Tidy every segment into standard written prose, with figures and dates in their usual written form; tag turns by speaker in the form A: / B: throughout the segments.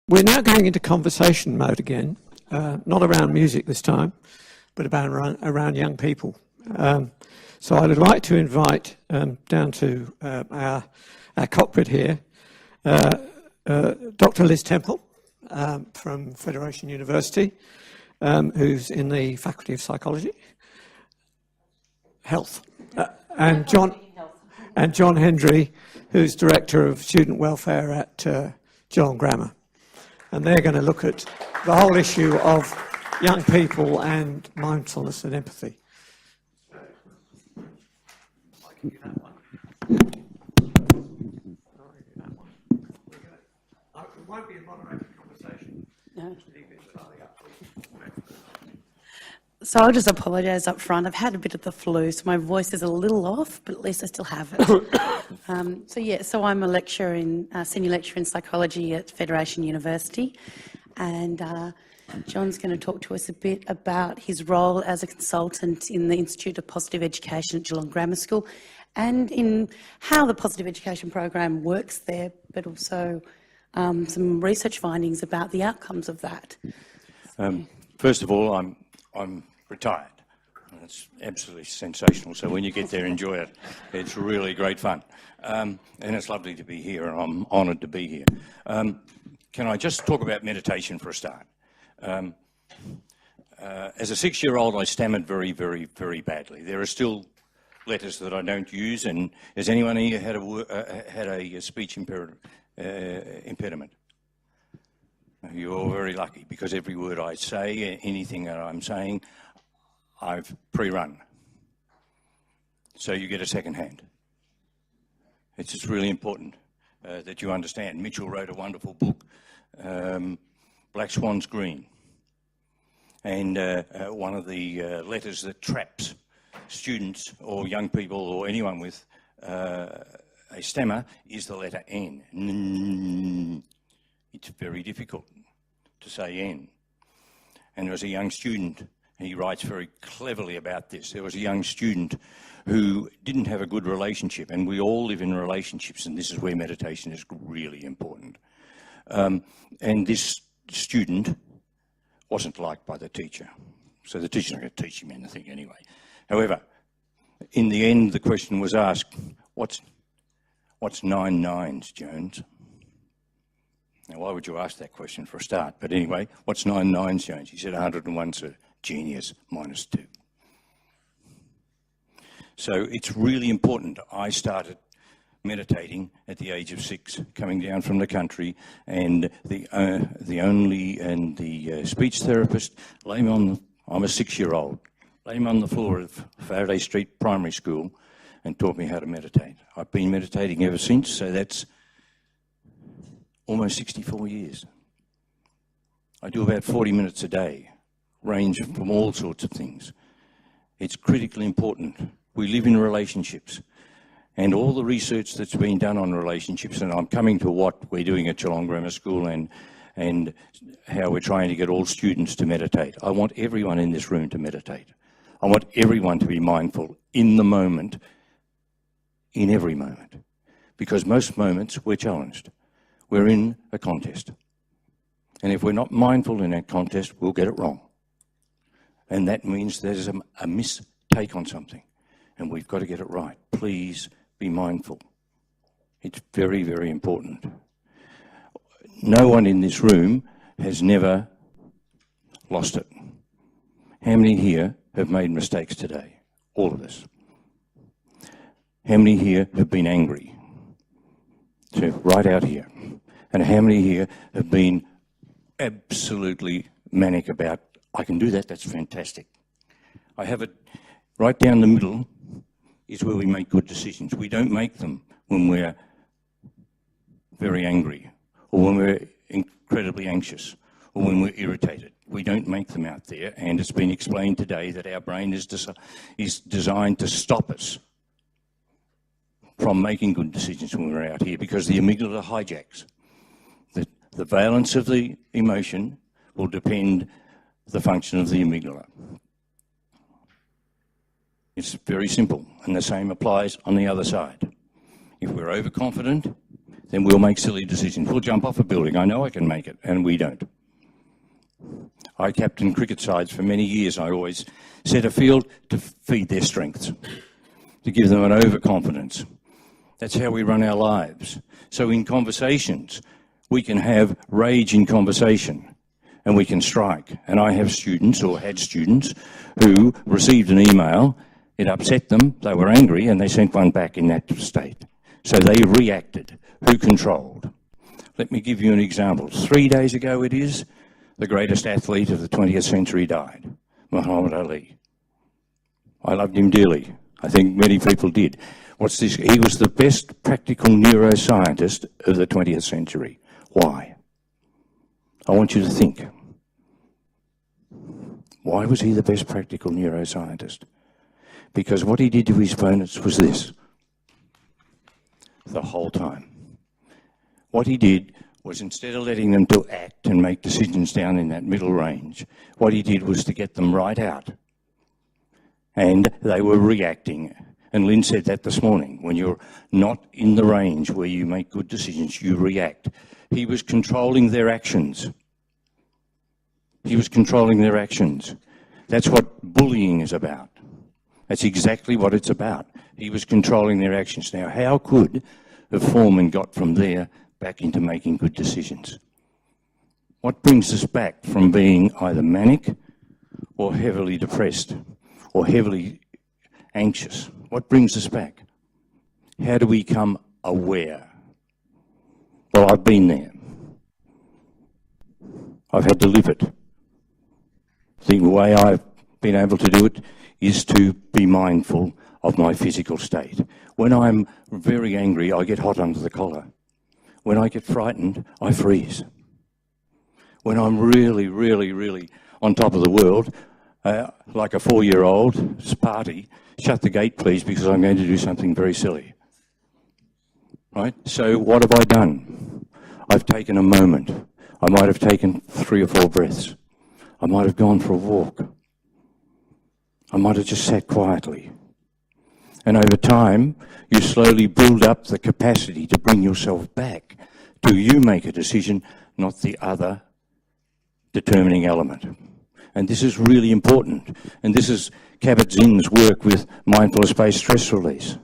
A: We're now going into conversation mode again, not around music this time, but around young people. So I would like to invite down to our cockpit here, Dr. Liz Temple from Federation University, who's in the Faculty of Psychology, Health, and John Hendry, who's Director of Student Welfare at Geelong Grammar. And they're going to look at the whole issue of young people and mindfulness and empathy. I can do that one. It won't be a moderated conversation.
B: No. So I'll just apologise up front. I've had a bit of the flu, so my voice is a little off, but at least I still have it. So I'm a senior lecturer in psychology at Federation University, and John's going to talk to us a bit about his role as a consultant in the Institute of Positive Education at Geelong Grammar School, and in how the Positive Education program works there, but also some research findings about the outcomes of that.
C: First of all, I'm retired. It's absolutely sensational. So when you get there, enjoy it. It's really great fun. And it's lovely to be here. I'm honoured to be here. Can I just talk about meditation for a start? As a 6-year-old, I stammered very, very, very badly. There are still letters that I don't use. And has anyone here had a speech impediment? You're all very lucky, because every word I say, anything that I'm saying, I've pre-run. So you get a second hand. It's just really important that you understand. Mitchell wrote a wonderful book, Black Swan's Green. And one of the letters that traps students or young people or anyone with a stammer is the letter N. It's very difficult to say N. And there was a young student, and he writes very cleverly about this. There was a young student who didn't have a good relationship, and we all live in relationships, and this is where meditation is really important. And this student wasn't liked by the teacher, so the teacher's not going to teach him anything anyway. However, in the end, the question was asked, what's 9 nines, Jones? Now, why would you ask that question for a start? But anyway, what's 9 nines, Jones? He said 101, sir. Genius, -2. So it's really important. I started meditating at the age of 6, coming down from the country, and the speech therapist lay me on. I'm a 6-year-old. Lay me on the floor of Faraday Street Primary School and taught me how to meditate. I've been meditating ever since. So that's almost 64 years. I do about 40 minutes a day, range from all sorts of things. It's critically important. We live in relationships, and all the research that's been done on relationships, and I'm coming to what we're doing at Geelong Grammar School and how we're trying to get all students to meditate. I want everyone in this room to meditate. I want everyone to be mindful in the moment, in every moment, because most moments we're challenged. We're in a contest. And if we're not mindful in that contest, we'll get it wrong. And that means there's a mistake on something. And we've got to get it right. Please be mindful. It's very, very important. No one in this room has never lost it. How many here have made mistakes today? All of us. How many here have been angry? So right out here. And how many here have been absolutely manic about, I can do that, that's fantastic. I have it right down the middle is where we make good decisions. We don't make them when we're very angry or when we're incredibly anxious or when we're irritated. We don't make them out there, and it's been explained today that our brain is designed to stop us from making good decisions when we're out here, because the amygdala hijacks. The valence of the emotion will depend the function of the amygdala. It's very simple, and the same applies on the other side. If we're overconfident, then we'll make silly decisions. We'll jump off a building. I know I can make it, and we don't. I captained cricket sides for many years. I always set a field to feed their strengths, to give them an overconfidence. That's how we run our lives. So in conversations, we can have rage in conversation, and we can strike. And I have students, or had students, who received an email, it upset them, they were angry, and they sent one back in that state. So they reacted. Who controlled? Let me give you an example. 3 days ago it is, the greatest athlete of the 20th century died, Muhammad Ali. I loved him dearly. I think many people did. What's this? He was the best practical neuroscientist of the 20th century. Why? I want you to think. Why was he the best practical neuroscientist? Because what he did to his opponents was this. The whole time. What he did was, instead of letting them to act and make decisions down in that middle range, what he did was to get them right out. And they were reacting. And Lynn said that this morning. When you're not in the range where you make good decisions, you react. He was controlling their actions. He was controlling their actions. That's what bullying is about. That's exactly what it's about. He was controlling their actions. Now, how could a foreman got from there back into making good decisions? What brings us back from being either manic or heavily depressed or heavily anxious? What brings us back? How do we become aware? Well, I've been there. I've had to live it. The way I've been able to do it is to be mindful of my physical state. When I'm very angry, I get hot under the collar. When I get frightened, I freeze. When I'm really, really, really on top of the world, like a 4-year-old party, shut the gate please, because I'm going to do something very silly. Right? So what have I done? I've taken a moment. I might have taken 3 or 4 breaths. I might have gone for a walk. I might have just sat quietly. And over time, you slowly build up the capacity to bring yourself back till you make a decision, not the other determining element. And this is really important. And this is Kabat-Zinn's work with mindfulness-based stress release.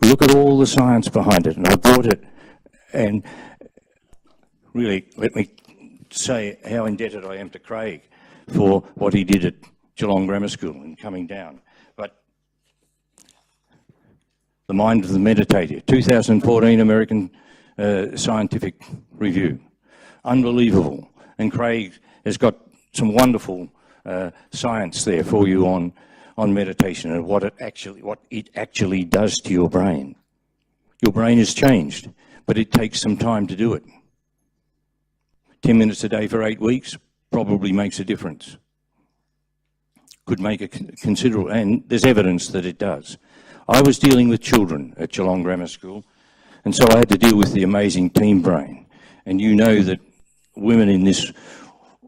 C: Look at all the science behind it. And I brought it, and really, let me say how indebted I am to Craig for what he did at Geelong Grammar School and coming down. But The Mind of the Meditator, 2014 American Scientific Review. Unbelievable. And Craig has got some wonderful science there for you on meditation and what it actually does to your brain. Your brain has changed, but it takes some time to do it. 10 minutes a day for 8 weeks probably makes a difference. Could make a considerable, and there's evidence that it does. I was dealing with children at Geelong Grammar School, and so I had to deal with the amazing teen brain. And you know that women in this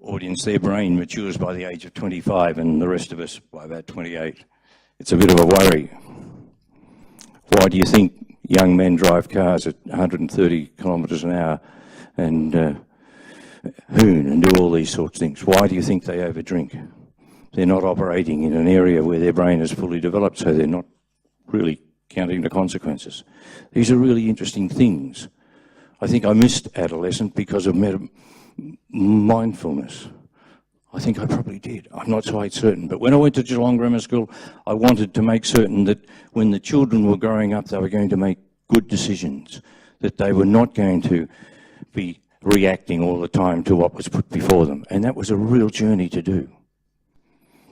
C: audience, their brain matures by the age of 25, and the rest of us by about 28. It's a bit of a worry. Why do you think young men drive cars at 130 kilometres an hour and hoon and do all these sorts of things? Why do you think they overdrink? They're not operating in an area where their brain is fully developed, so they're not really counting the consequences. These are really interesting things. I think I missed adolescence because of mindfulness. I think I probably did. I'm not quite certain. But when I went to Geelong Grammar School, I wanted to make certain that when the children were growing up, they were going to make good decisions, that they were not going to be reacting all the time to what was put before them. And that was a real journey to do.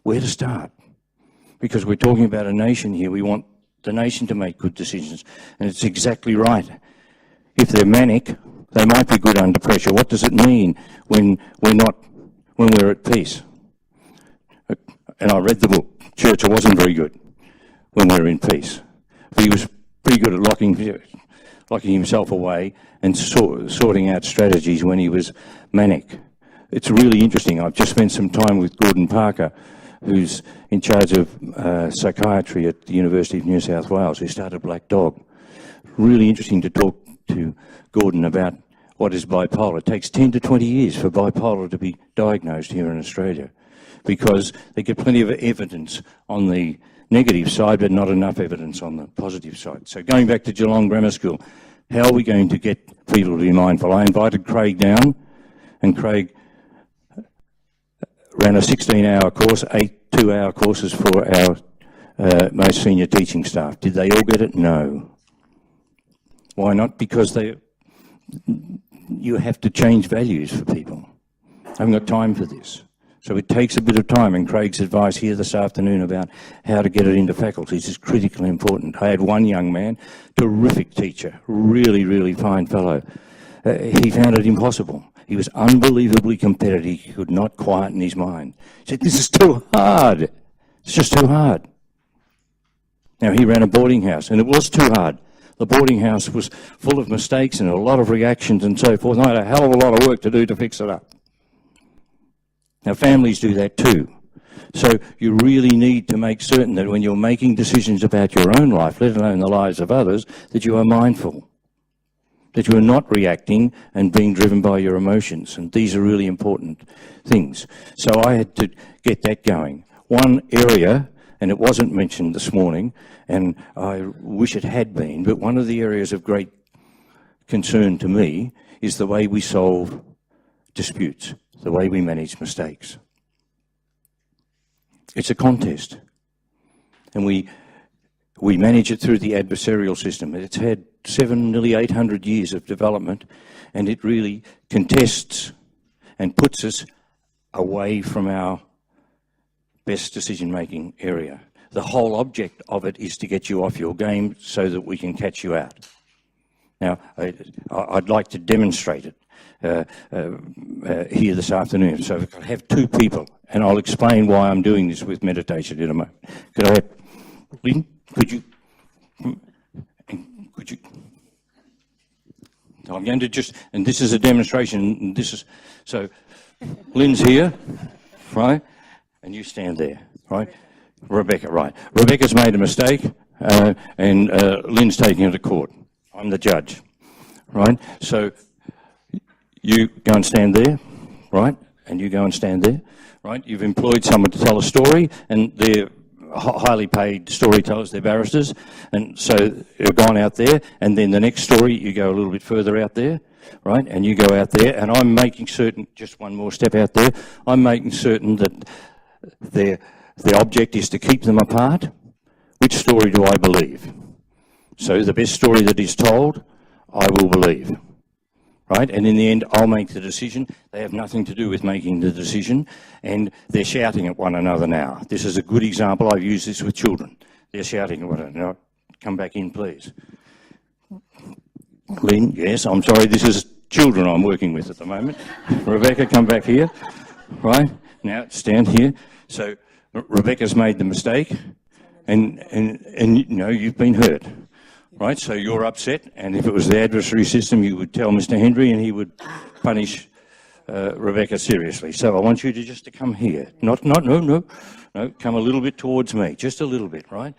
C: Where to start? Because we're talking about a nation here. We want the nation to make good decisions. And it's exactly right. If they're manic, they might be good under pressure. What does it mean when we're at peace? And I read the book. Churchill wasn't very good when we were in peace. But he was pretty good at locking himself away and sorting out strategies when he was manic. It's really interesting. I've just spent some time with Gordon Parker, who's in charge of psychiatry at the University of New South Wales, who started Black Dog. Really interesting to talk to Gordon about what is bipolar. It takes 10 to 20 years for bipolar to be diagnosed here in Australia because they get plenty of evidence on the negative side, but not enough evidence on the positive side. So going back to Geelong Grammar School, how are we going to get people to be mindful? I invited Craig down, and Craig ran a 16-hour course, 8 two-hour courses for our most senior teaching staff. Did they all get it? No. Why not? Because you have to change values for people. I haven't got time for this. So it takes a bit of time, and Craig's advice here this afternoon about how to get it into faculties is critically important. I had one young man, terrific teacher, really, really fine fellow. He found it impossible. He was unbelievably competitive. He could not quieten his mind. He said, "This is too hard. It's just too hard." Now, he ran a boarding house, and it was too hard. The boarding house was full of mistakes and a lot of reactions and so forth. And I had a hell of a lot of work to do to fix it up. Now, families do that too. So you really need to make certain that when you're making decisions about your own life, let alone the lives of others, that you are mindful, that you are not reacting and being driven by your emotions. And these are really important things. So I had to get that going. One area, and it wasn't mentioned this morning, and I wish it had been, but one of the areas of great concern to me is the way we solve disputes, the way we manage mistakes. It's a contest, and we manage it through the adversarial system. It's had nearly 800 years of development, and it really contests and puts us away from our best decision-making area. The whole object of it is to get you off your game so that we can catch you out. Now, I'd like to demonstrate it here this afternoon. So I have two people, and I'll explain why I'm doing this with meditation in a moment. Could I have, Lynn, could you, I'm going to just, and this is a demonstration, and this is, so Lynn's here, right, and you stand there, right? Rebecca, right. Rebecca's made a mistake, and Lynn's taking her to court. I'm the judge, right? So you go and stand there, right? And you go and stand there, right? You've employed someone to tell a story, and they're highly paid storytellers, they're barristers, and so you've gone out there, and then the next story, you go a little bit further out there, right? And you go out there, and I'm making certain, just one more step out there, I'm making certain that the object is to keep them apart. Which story do I believe? So the best story that is told, I will believe, right? And in the end, I'll make the decision. They have nothing to do with making the decision, and they're shouting at one another now. This is a good example. I've used this with children. They're shouting at one another. Come back in, please. Lynn, yes, I'm sorry, this is children I'm working with at the moment. Rebecca, come back here, right? Now, stand here. So Rebecca's made the mistake, and you know, you've been hurt, right? So you're upset, and if it was the adversary system, you would tell Mr. Hendry, and he would punish Rebecca seriously. So I want you to just to come here. No, come a little bit towards me, just a little bit, right?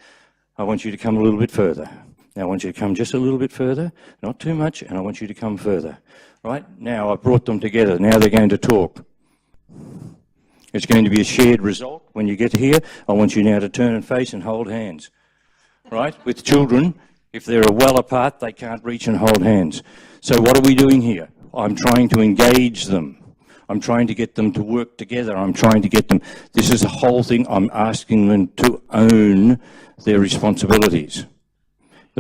C: I want you to come a little bit further. Now I want you to come just a little bit further, not too much, and I want you to come further, right? Now I've brought them together. Now they're going to talk. It's going to be a shared result. When you get here, I want you now to turn and face and hold hands, right? With children, if they're well apart, they can't reach and hold hands. So what are we doing here? I'm trying to engage them. I'm trying to get them to work together. I'm trying to get them, this is the whole thing. I'm asking them to own their responsibilities.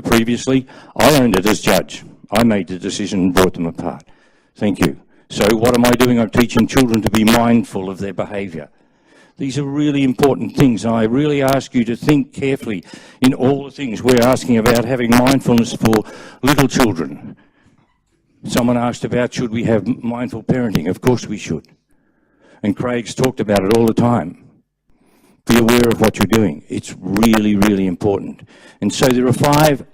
C: Previously, I owned it as judge. I made the decision and brought them apart. Thank you. So what am I doing? I'm teaching children to be mindful of their behaviour. These are really important things. I really ask you to think carefully in all the things we're asking about having mindfulness for little children. Someone asked about, should we have mindful parenting? Of course we should. And Craig's talked about it all the time. Be aware of what you're doing. It's really, really important. And so there are 5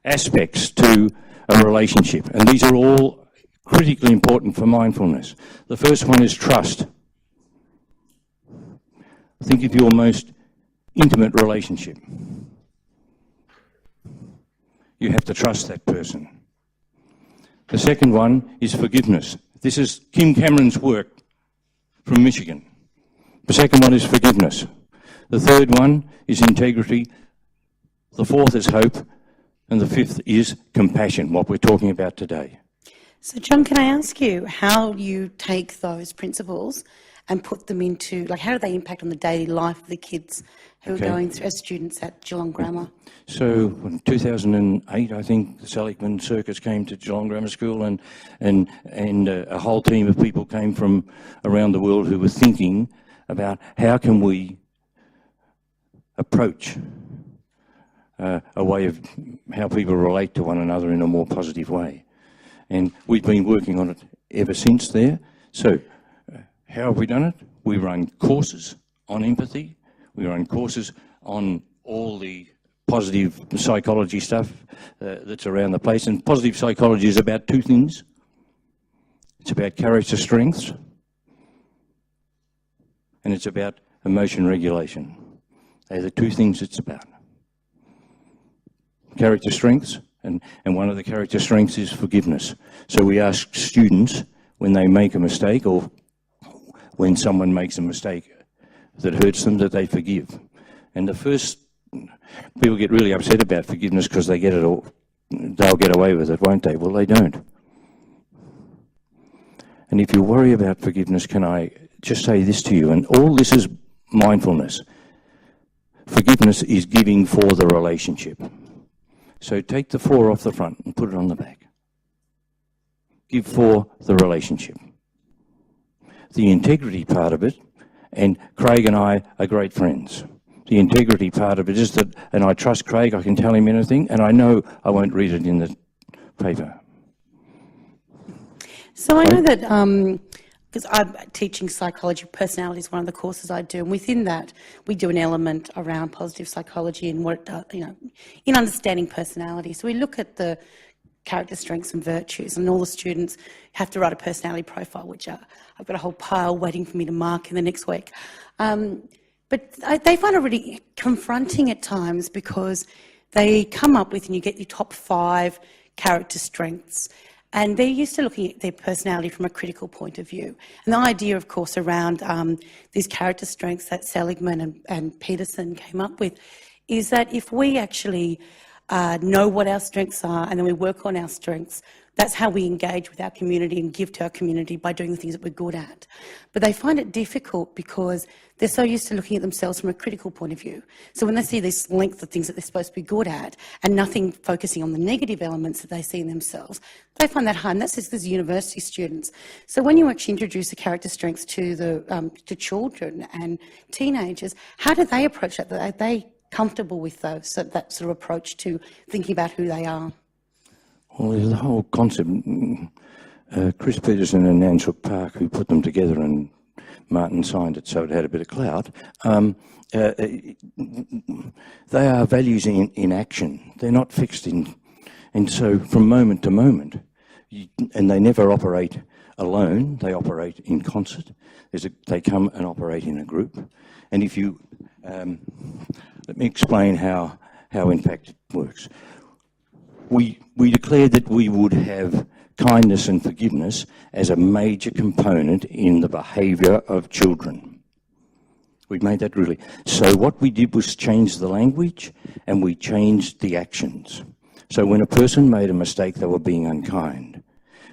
C: aspects to a relationship, and these are all critically important for mindfulness. The first one is trust. Think of your most intimate relationship. You have to trust that person. The second one is forgiveness. This is Kim Cameron's work from Michigan. The second one is forgiveness. The third one is integrity. The fourth is hope. And the fifth is compassion, what we're talking about today.
B: So, John, can I ask you how you take those principles and put them into, like, how do they impact on the daily life of the kids who are going through as students at Geelong Grammar?
C: So in 2008, I think the Seligman Circus came to Geelong Grammar School, and a whole team of people came from around the world who were thinking about how can we approach a way of how people relate to one another in a more positive way. And we've been working on it ever since there. So how have we done it? We run courses on empathy. We run courses on all the positive psychology stuff that's around the place. And positive psychology is about two things. It's about character strengths, and it's about emotion regulation. They're the two things it's about. Character strengths, and one of the character strengths is forgiveness. So we ask students, when they make a mistake or when someone makes a mistake that hurts them, that they forgive. And the first, people get really upset about forgiveness because they get it all, they'll get away with it, won't they? Well, they don't. And if you worry about forgiveness, can I just say this to you? And all this is mindfulness. Forgiveness is giving for the relationship. So take the 4 off the front and put it on the back. Give for the relationship. The integrity part of it, and Craig and I are great friends. The integrity part of it is that, and I trust Craig, I can tell him anything, and I know I won't read it in the paper.
B: So I know that, because I'm teaching psychology, personality is one of the courses I do, and within that we do an element around positive psychology and what it does, in understanding personality. So we look at the character strengths and virtues, and all the students have to write a personality profile, which I've got a whole pile waiting for me to mark in the next week. But they find it really confronting at times because they come up with, and you get your top 5 character strengths, and they're used to looking at their personality from a critical point of view. And the idea, of course, around these character strengths that Seligman and Peterson came up with is that if we actually know what our strengths are and then we work on our strengths, that's how we engage with our community and give to our community, by doing the things that we're good at. But they find it difficult because they're so used to looking at themselves from a critical point of view. So when they see this length of things that they're supposed to be good at and nothing focusing on the negative elements that they see in themselves, they find that hard. And that's just as university students. So when you actually introduce the character strengths to to children and teenagers, how do they approach that? Are they comfortable with that sort of approach to thinking about who they are?
C: Well, there's the whole concept. Chris Peterson and Nanshook Park, who put them together, and Martin signed it so it had a bit of clout. They are values in action. They're not fixed in, and so from moment to moment, and they never operate alone. They operate in concert. They come and operate in a group. And if you let me explain how in fact it works. We declared that we would have kindness and forgiveness as a major component in the behaviour of children. We made that really. So what we did was change the language, and we changed the actions. So when a person made a mistake, they were being unkind,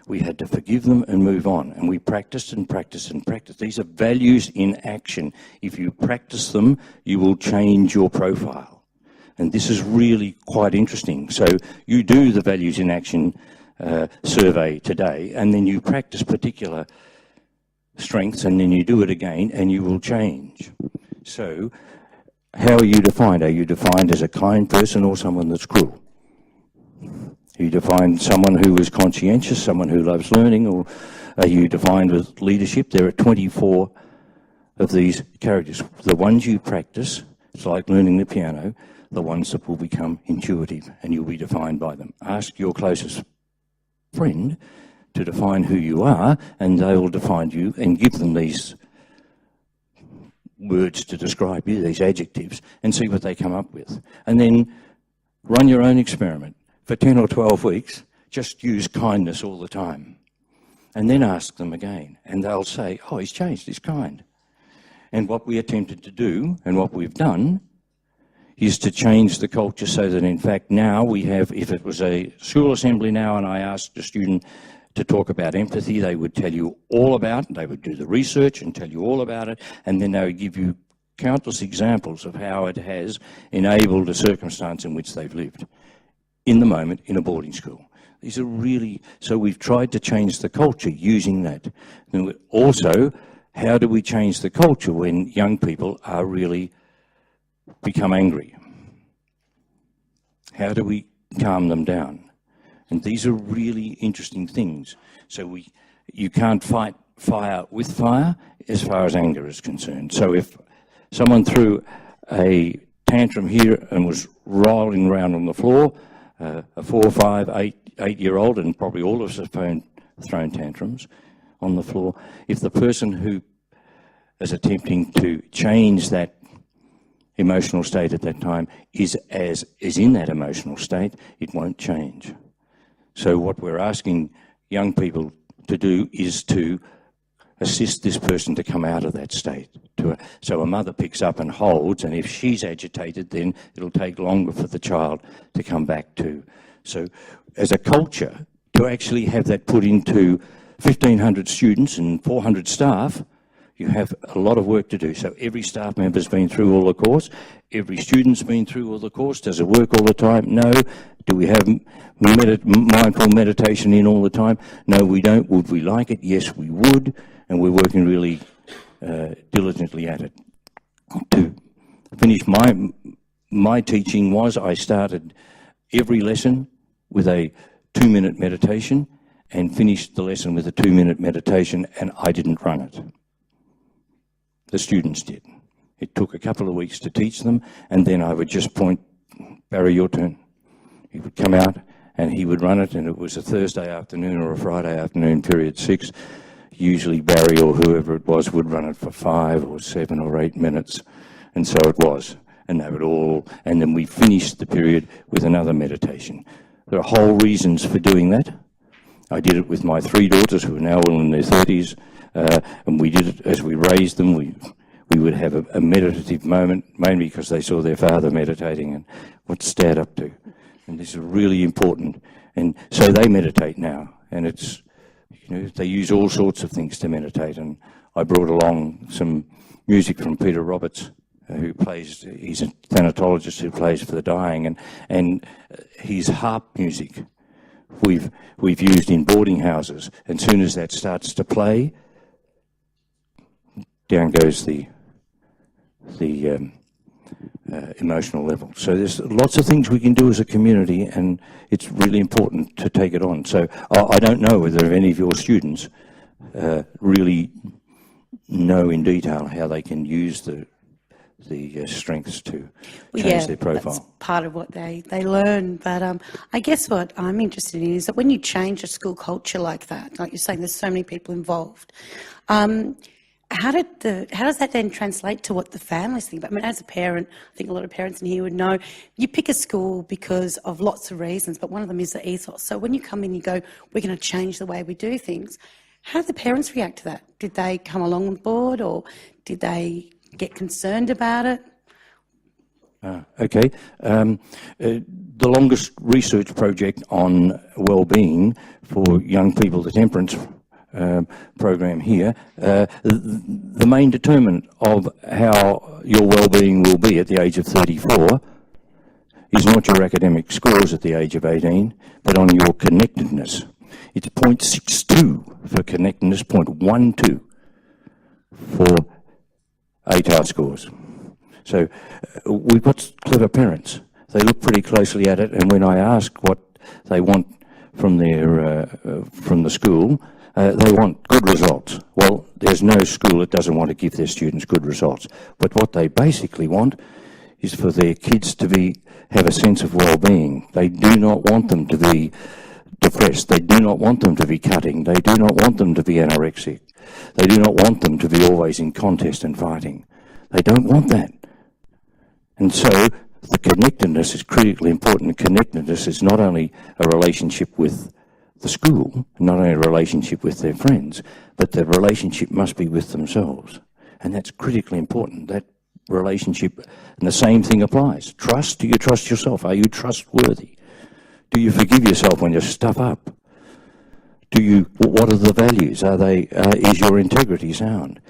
C: we had to forgive them and move on. And we practiced and practiced and practiced. These are values in action. If you practice them, you will change your profile. And this is really quite interesting. So you do the values in action survey today, and then you practice particular strengths, and then you do it again, and you will change. So how are you defined? Are you defined as a kind person or someone that's cruel? Are you defined someone who is conscientious, someone who loves learning, or are you defined with leadership? There are 24 of these characters. The ones you practice, it's like learning the piano, the ones that will become intuitive, and you'll be defined by them. Ask your closest friend to define who you are, and they will define you, and give them these words to describe you, these adjectives, and see what they come up with. And then run your own experiment. For 10 or 12 weeks, just use kindness all the time. And then ask them again, and they'll say, oh, he's changed, he's kind. And what we attempted to do, and what we've done, is to change the culture so that, in fact, now we have, if it was a school assembly now and I asked a student to talk about empathy, they would tell you all about it, they would do the research and tell you all about it, and then they would give you countless examples of how it has enabled a circumstance in which they've lived in the moment in a boarding school. These are really, so we've tried to change the culture using that. And also, how do we change the culture when young people are really become angry? How do we calm them down? And these are really interesting things. So you can't fight fire with fire as far as anger is concerned. So if someone threw a tantrum here and was rolling around on the floor, a 4, 5, 8-year-old, and probably all of us have thrown tantrums on the floor, if the person who is attempting to change that emotional state at that time is in that emotional state, it won't change. So what we're asking young people to do is to assist this person to come out of that state. So a mother picks up and holds, and if she's agitated, then it'll take longer for the child to come back to. So as a culture, to actually have that put into 1,500 students and 400 staff, you have a lot of work to do. So every staff member's been through all the course, every student's been through all the course. Does it work all the time? No. Do we have mindful meditation in all the time? No, we don't. Would we like it? Yes, we would. And we're working really diligently at it. To finish, my teaching was I started every lesson with a 2-minute meditation and finished the lesson with a 2-minute meditation, and I didn't run it. The students did. It took a couple of weeks to teach them, and then I would just point, Barry, your turn. He would come out and he would run it, and it was a Thursday afternoon or a Friday afternoon, period 6. Usually Barry or whoever it was would run it for 5 or 7 or 8 minutes, and so it was. And they would all, and then we finished the period with another meditation. There are whole reasons for doing that. I did it with my 3 daughters who are now all in their 30s, and we did it as we raised them. We would have a meditative moment, mainly because they saw their father meditating and what's Dad up to. And this is really important. And so they meditate now, and it's, they use all sorts of things to meditate. And I brought along some music from Peter Roberts, who plays, he's a thanatologist who plays for the dying, and his harp music we've used in boarding houses. And as soon as that starts to play, down goes the emotional level. So there's lots of things we can do as a community, and it's really important to take it on. So I don't know whether any of your students really know in detail how they can use the strengths to change their profile.
B: That's part of what they learn. But I guess what I'm interested in is that when you change a school culture like that, like you're saying, there's so many people involved. How does that then translate to what the families think about? I mean, as a parent, I think a lot of parents in here would know, you pick a school because of lots of reasons, but one of them is the ethos. So when you come in, you go, we're going to change the way we do things. How did the parents react to that? Did they come along on board, or did they get concerned about it?
C: Okay. The longest research project on well-being for young people, the Temperance program here, the main determinant of how your well-being will be at the age of 34 is not your academic scores at the age of 18, but on your connectedness. It's 0.62 for connectedness, 0.12 for ATAR scores. So we've got clever parents. They look pretty closely at it, and when I ask what they want from the school, they want good results. Well, there's no school that doesn't want to give their students good results. But what they basically want is for their kids to have a sense of well-being. They do not want them to be depressed. They do not want them to be cutting. They do not want them to be anorexic. They do not want them to be always in contest and fighting. They don't want that. And so the connectedness is critically important. Connectedness is not only a relationship with the school, not only a relationship with their friends, but the relationship must be with themselves. And that's critically important, that relationship. And the same thing applies. Trust, do you trust yourself? Are you trustworthy? Do you forgive yourself when you stuff up? What are the values? Is your integrity sound?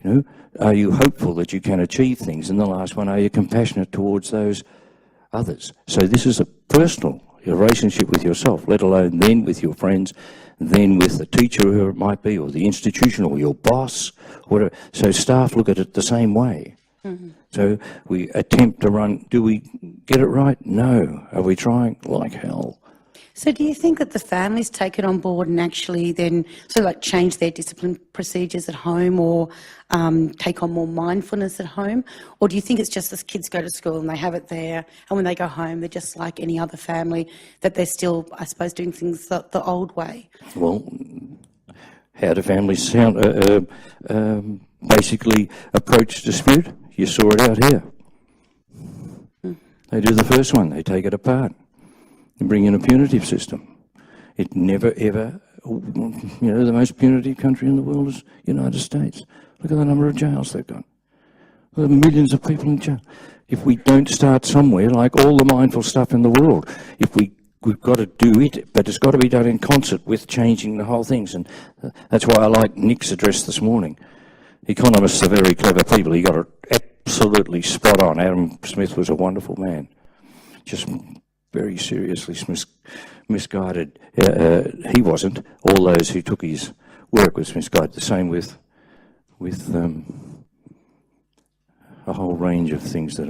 C: You know, are you hopeful that you can achieve things? And the last one, are you compassionate towards those others? So this is a personal relationship with yourself, let alone then with your friends, then with the teacher, whoever it might be, or the institution, or your boss, whatever. So staff look at it the same way. Mm-hmm. So we attempt to run. Do we get it right? No. Are we trying? Like hell.
B: So do you think that the families take it on board and actually then sort of like change their discipline procedures at home, or take on more mindfulness at home? Or do you think it's just the kids go to school and they have it there, and when they go home they're just like any other family, that they're still, I suppose, doing things the old way?
C: Well, how do families basically approach dispute? You saw it out here. They do the first one, they take it apart and bring in a punitive system. It never ever, the most punitive country in the world is the United States. Look at the number of jails they've got. There are millions of people in jail. If we don't start somewhere, like all the mindful stuff in the world, we've got to do it, but it's got to be done in concert with changing the whole things. And that's why I like Nick's address this morning. Economists are very clever people. He got it absolutely spot on. Adam Smith was a wonderful man. Just very seriously misguided. He wasn't. All those who took his work was misguided. The same with a whole range of things that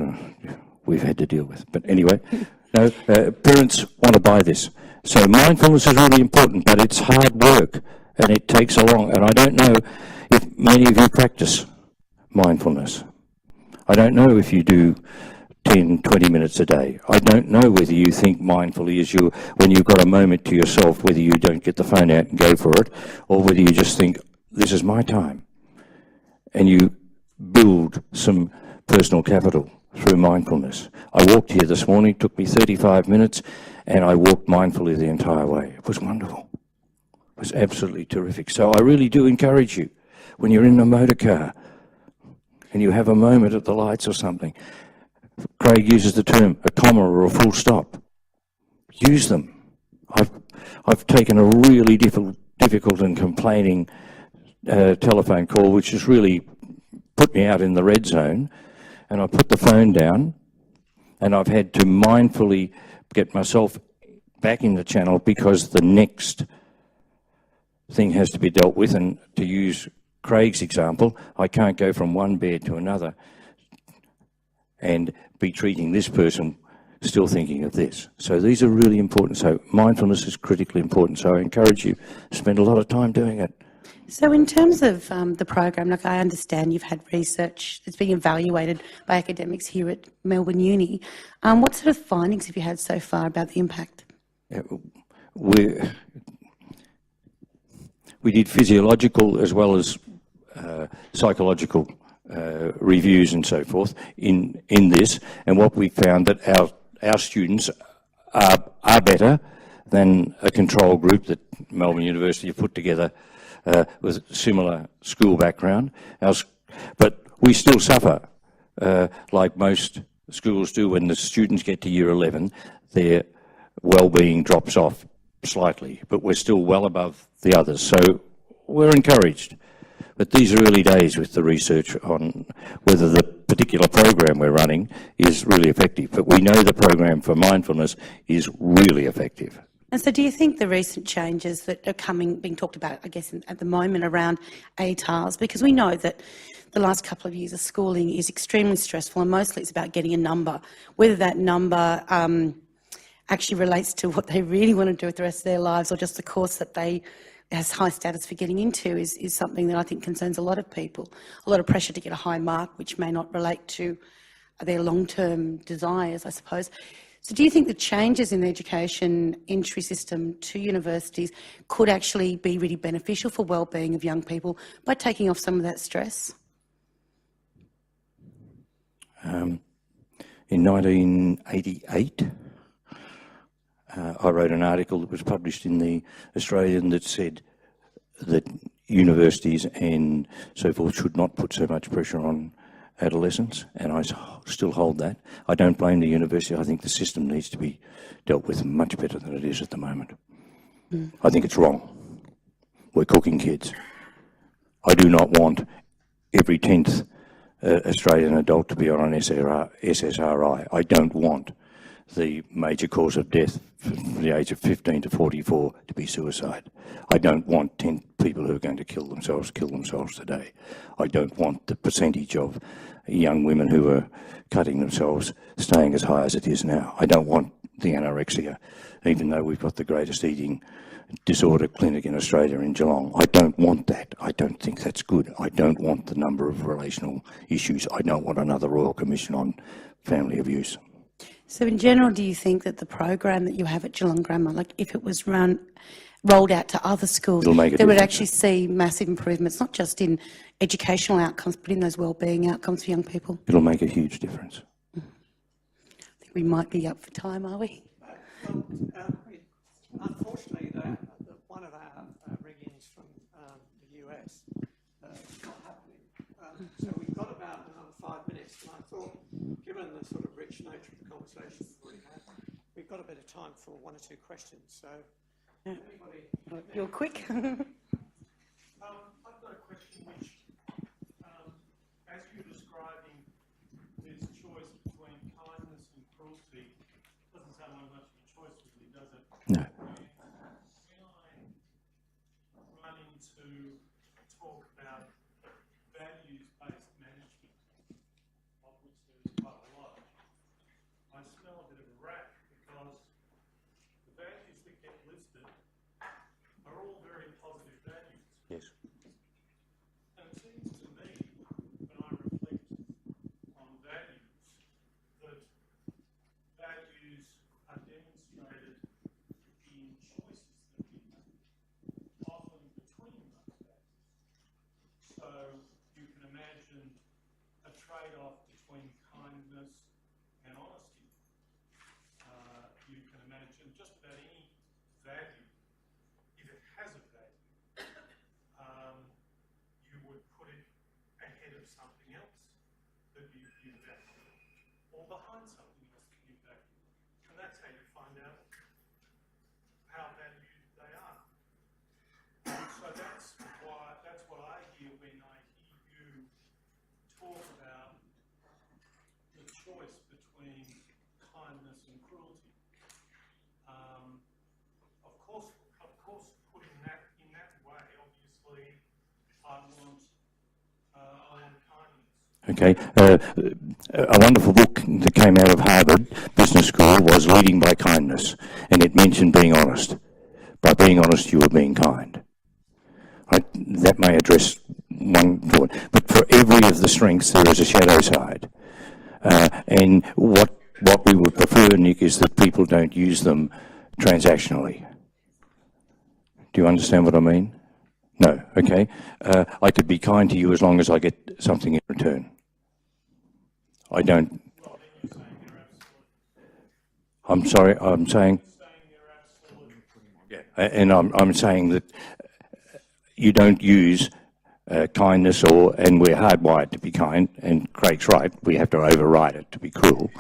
C: we've had to deal with. But anyway, no, parents want to buy this. So mindfulness is really important, but it's hard work and it takes a long. And I don't know if many of you practice mindfulness. I don't know if you do 10, 20 minutes a day. I don't know whether you think mindfully as when you've got a moment to yourself, whether you don't get the phone out and go for it, or whether you just think, this is my time. And you build some personal capital through mindfulness. I walked here this morning, it took me 35 minutes, and I walked mindfully the entire way. It was wonderful. It was absolutely terrific. So I really do encourage you, when you're in a motor car and you have a moment at the lights or something, Craig uses the term a comma or a full stop. Use them. I've taken a really difficult and complaining telephone call, which has really put me out in the red zone, and I put the phone down, and I've had to mindfully get myself back in the channel because the next thing has to be dealt with. And to use Craig's example, I can't go from one bed to another and be treating this person still thinking of this. So these are really important. So mindfulness is critically important. So I encourage you to spend a lot of time doing it.
B: So in terms of the program, like I understand you've had research that's being evaluated by academics here at Melbourne Uni. What sort of findings have you had so far about the impact?
C: We did physiological as well as psychological reviews and so forth in this, and what we found that our students are better than a control group that Melbourne University have put together with similar school background. But we still suffer, like most schools do. When the students get to year 11, their well-being drops off slightly, but we're still well above the others. So we're encouraged. But these are early days with the research on whether the particular program we're running is really effective. But we know the program for mindfulness is really effective.
B: And so do you think the recent changes that are being talked about, I guess, at the moment around ATARs, because we know that the last couple of years of schooling is extremely stressful, and mostly it's about getting a number, whether that number actually relates to what they really want to do with the rest of their lives, or just the course that they has high status for getting into is something that I think concerns a lot of people. A lot of pressure to get a high mark, which may not relate to their long-term desires, I suppose. So do you think the changes in the education entry system to universities could actually be really beneficial for well-being of young people by taking off some of that stress?
C: In 1988, I wrote an article that was published in the Australian that said that universities and so forth should not put so much pressure on adolescents, and I still hold that. I don't blame the university. I think the system needs to be dealt with much better than it is at the moment. I think it's wrong. We're cooking kids. I do not want every 10th Australian adult to be on an SSRI. I don't want the major cause of death from the age of 15 to 44 to be suicide. I don't want 10 people who are going to kill themselves today. I don't want the percentage of young women who are cutting themselves staying as high as it is now. I don't want the anorexia, even though we've got the greatest eating disorder clinic in Australia in Geelong. I don't want that. I don't think that's good. I don't want the number of relational issues. I don't want another Royal Commission on family abuse.
B: So in general, do you think that the program that you have at Geelong Grammar, like if it was rolled out to other schools, they would actually see massive improvements, not just in educational outcomes, but in those wellbeing outcomes for young people?
C: It'll make a huge difference.
B: I think we might be up for time, are we?
A: Unfortunately, one of our ring-ins from the US is not happening. So we've got about another 5 minutes, and I thought, given the sort of rich nature of the conversation we've already had, we've got a bit of time for one or two questions. So, anybody?
B: You're quick.
D: I've got a question which, as you're describing this choice between kindness and cruelty, doesn't sound like much of a choice really, does it?
C: No.
D: When I run into talk about values-based management, of which there is quite a lot, I smell a bit of a rat because the values that get listed are all very positive values.
C: Yes.
D: And it seems to me, when I reflect on values, that values are demonstrated in choices that we make, often between those values. So you can imagine a trade-off between kindness and honesty. You can imagine just about any value, if it has a value, you would put it ahead of something else that you value, or behind something else that you value. And that's how you find out how valued they are. So that's what I hear when I hear you talk about the choice between kindness and cruelty. Of course, putting that in that way, obviously, I want kindness.
C: Okay. A wonderful book that came out of Harvard Business School was Leading by Kindness, and it mentioned being honest. By being honest, you are being kind. Right? That may address one point. But for every of the strengths, there is a shadow side. And what we would prefer, Nick, is that people don't use them transactionally. Do you understand what I mean? No. Okay. I could be kind to you as long as I get something in return. I don't.
D: Well, then you're saying they're absolute.
C: I'm sorry. I'm saying.
D: They're absolute.
C: Yeah. And I'm saying that you don't use kindness, and we're hardwired to be kind. And Craig's right. We have to override it to be cruel.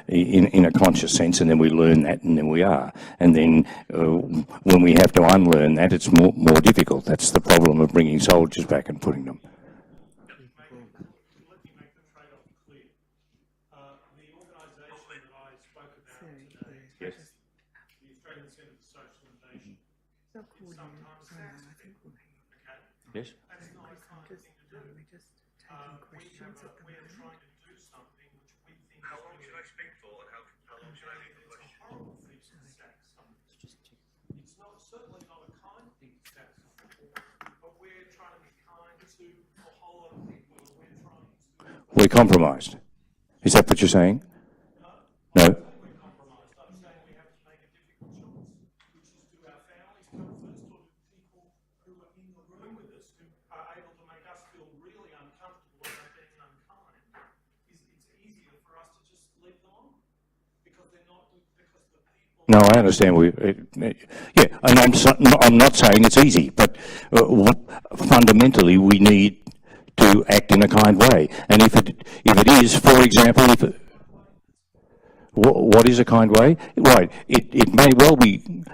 C: In a conscious sense, and then we learn that, and then we are. And then when we have to unlearn that, it's more difficult. That's the problem of bringing soldiers back and putting them.
D: Let me make the trade-off clear. The organisation that I spoke about today,
C: Yes.
D: the Australian Centre for Socialisation, it sometimes sacks people. Okay?
C: Yes.
D: That's not a kind of thing to do. We're trying to do something which we think
E: How long should I speak for, and how long should I leave the
D: it's a
E: question?
D: horrible thing to sack someone. It's certainly not a kind thing to sack someone, but we're trying to be kind to a whole lot of people. We're trying to.
C: We're compromised. Is that what you're saying? No.
D: We're compromised. I'm saying we have to make a difficult choice, which is do our families come first, or do people who are in the room with us, who are able to make us feel really uncomfortable about being unkind, it's easier for us to just leave them on, because they're not, because the people
C: No, I understand. Yeah, and I'm not saying it's easy, but fundamentally we need to act in a kind way. And if it is, for example, what is a kind way? Right, it may well be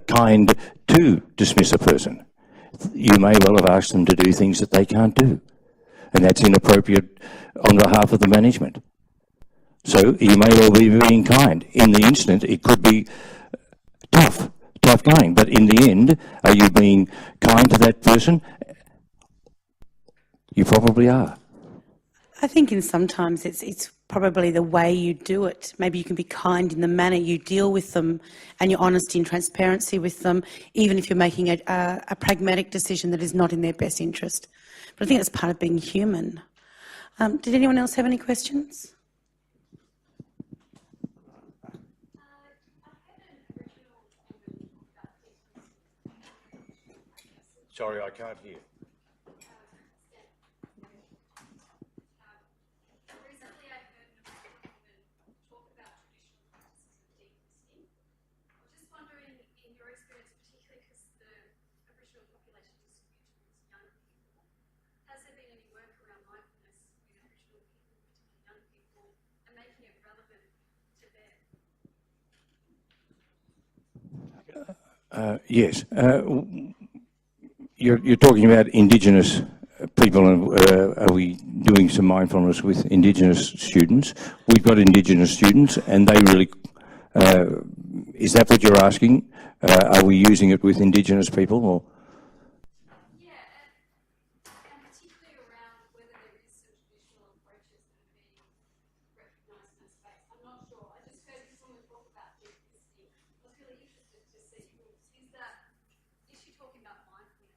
C: kind to dismiss a person. You may well have asked them to do things that they can't do, and that's inappropriate on behalf of the management. So you may well be being kind. In the instant, it could be tough going, but in the end, are you being kind to that person? You probably are.
B: I think in sometimes it's probably the way you do it. Maybe you can be kind in the manner you deal with them and your honesty and transparency with them, even if you're making a pragmatic decision that is not in their best interest. But I think that's part of being human. Did anyone else have any questions?
C: Sorry, I can't hear.
F: Recently, I heard an Aboriginal woman talk about traditional practices of deep listening. I'm just wondering, in your experience, particularly because the Aboriginal population is skewed towards young people, has there been any work around mindfulness with Aboriginal people, particularly young people, and making it relevant to them?
C: Yes. You're talking about Indigenous people, and are we doing some mindfulness with Indigenous students? We've got Indigenous students, and they really... is that what you're asking? Are we using it with Indigenous people? Or?
F: Yeah, and particularly around whether there is some traditional approaches that are being recognised in the space. I'm not sure. I just heard someone talk about deep listening. I was really interested to see, is she talking about mindfulness?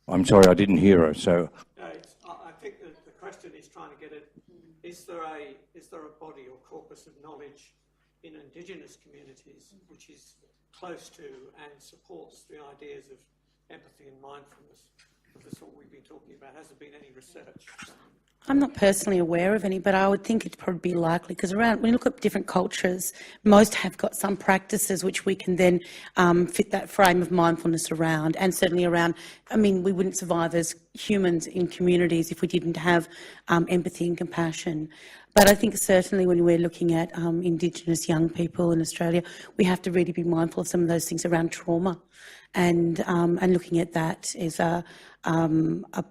C: I'm sorry, I didn't hear her. So
A: No, I think that the question is trying to get at, is there a body or corpus of knowledge in Indigenous communities which is close to and supports the ideas of empathy and mindfulness? That's what we've been talking about. Has there been any research?
B: I'm not personally aware of any, but I would think it'd probably be likely, because when you look at different cultures, most have got some practices which we can then fit that frame of mindfulness around, and certainly around, I mean, we wouldn't survive as humans in communities if we didn't have empathy and compassion. But I think certainly when we're looking at Indigenous young people in Australia, we have to really be mindful of some of those things around trauma, and looking at that as a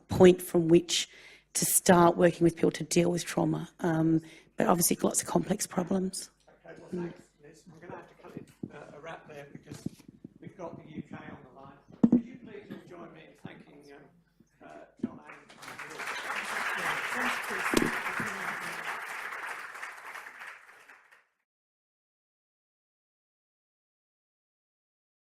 B: point from which to start working with people to deal with trauma. But obviously lots of complex problems.
A: Okay, well, thanks, Liz. I'm going to have to cut it a wrap there because we've got the